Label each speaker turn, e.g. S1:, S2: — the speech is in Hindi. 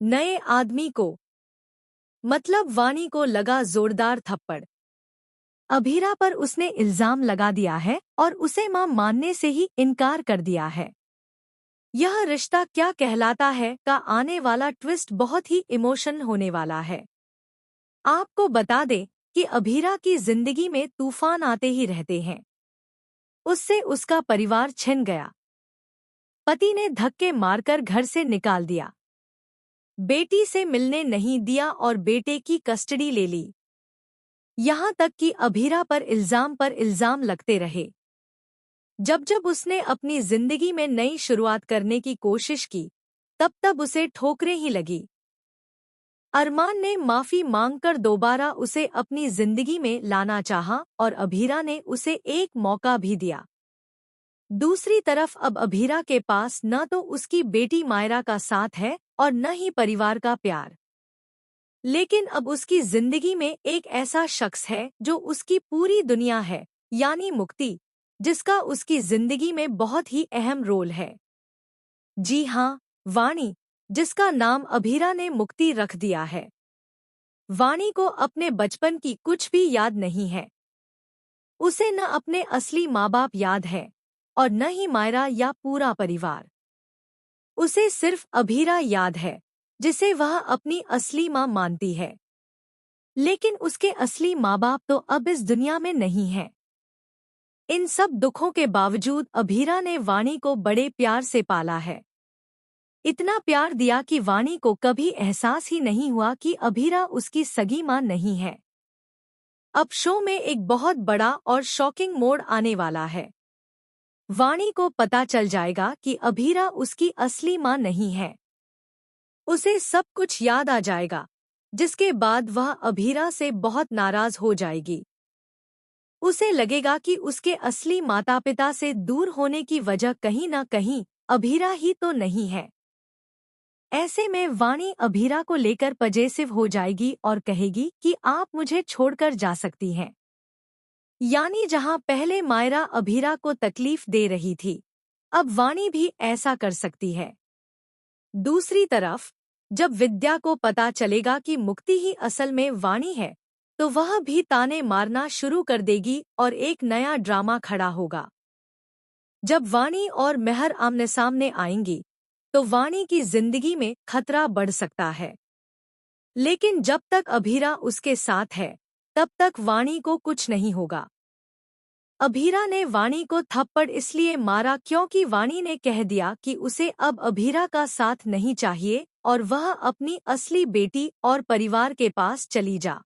S1: नए आदमी को, मतलब वाणी को लगा जोरदार थप्पड़। अभीरा पर उसने इल्जाम लगा दिया है और उसे मां मानने से ही इनकार कर दिया है। यह रिश्ता क्या कहलाता है का आने वाला ट्विस्ट बहुत ही इमोशनल होने वाला है। आपको बता दें कि अभीरा की जिंदगी में तूफान आते ही रहते हैं। उससे उसका परिवार छिन गया। पति ने धक्के मारकर घर से निकाल दिया। बेटी से मिलने नहीं दिया और बेटे की कस्टडी ले ली। यहाँ तक कि अभीरा पर इल्जाम लगते रहे। जब जब उसने अपनी जिंदगी में नई शुरुआत करने की कोशिश की, तब तब उसे ठोकरें ही लगी। अरमान ने माफी मांगकर दोबारा उसे अपनी जिंदगी में लाना चाहा और अभीरा ने उसे एक मौका भी दिया। दूसरी तरफ अब अभीरा के पास न तो उसकी बेटी मायरा का साथ है और न ही परिवार का प्यार। लेकिन अब उसकी जिंदगी में एक ऐसा शख्स है जो उसकी पूरी दुनिया है, यानी मुक्ति, जिसका उसकी जिंदगी में बहुत ही अहम रोल है। जी हाँ, वाणी, जिसका नाम अभीरा ने मुक्ति रख दिया है। वाणी को अपने बचपन की कुछ भी याद नहीं है। उसे न अपने असली माँ बाप याद है और न ही मायरा या पूरा परिवार। उसे सिर्फ अभीरा याद है, जिसे वह अपनी असली माँ मानती है। लेकिन उसके असली माँ बाप तो अब इस दुनिया में नहीं हैं। इन सब दुखों के बावजूद अभीरा ने वाणी को बड़े प्यार से पाला है। इतना प्यार दिया कि वाणी को कभी एहसास ही नहीं हुआ कि अभीरा उसकी सगी माँ नहीं है। अब शो में एक बहुत बड़ा और शॉकिंग मोड़ आने वाला है। वाणी को पता चल जाएगा कि अभीरा उसकी असली माँ नहीं है। उसे सब कुछ याद आ जाएगा, जिसके बाद वह अभीरा से बहुत नाराज हो जाएगी। उसे लगेगा कि उसके असली माता पिता से दूर होने की वजह कहीं न कहीं अभीरा ही तो नहीं है। ऐसे में वाणी अभीरा को लेकर पजेसिव हो जाएगी और कहेगी कि आप मुझे छोड़कर जा सकती हैं। यानी जहां पहले मायरा अभीरा को तकलीफ दे रही थी, अब वाणी भी ऐसा कर सकती है। दूसरी तरफ जब विद्या को पता चलेगा कि मुक्ति ही असल में वाणी है, तो वह भी ताने मारना शुरू कर देगी और एक नया ड्रामा खड़ा होगा। जब वाणी और मेहर आमने सामने आएंगी, तो वाणी की जिंदगी में खतरा बढ़ सकता है। लेकिन जब तक अभीरा उसके साथ है, तब तक वाणी को कुछ नहीं होगा। अभीरा ने वाणी को थप्पड़ इसलिए मारा क्योंकि वाणी ने कह दिया कि उसे अब अभीरा का साथ नहीं चाहिए और वह अपनी असली बेटी और परिवार के पास चली जा।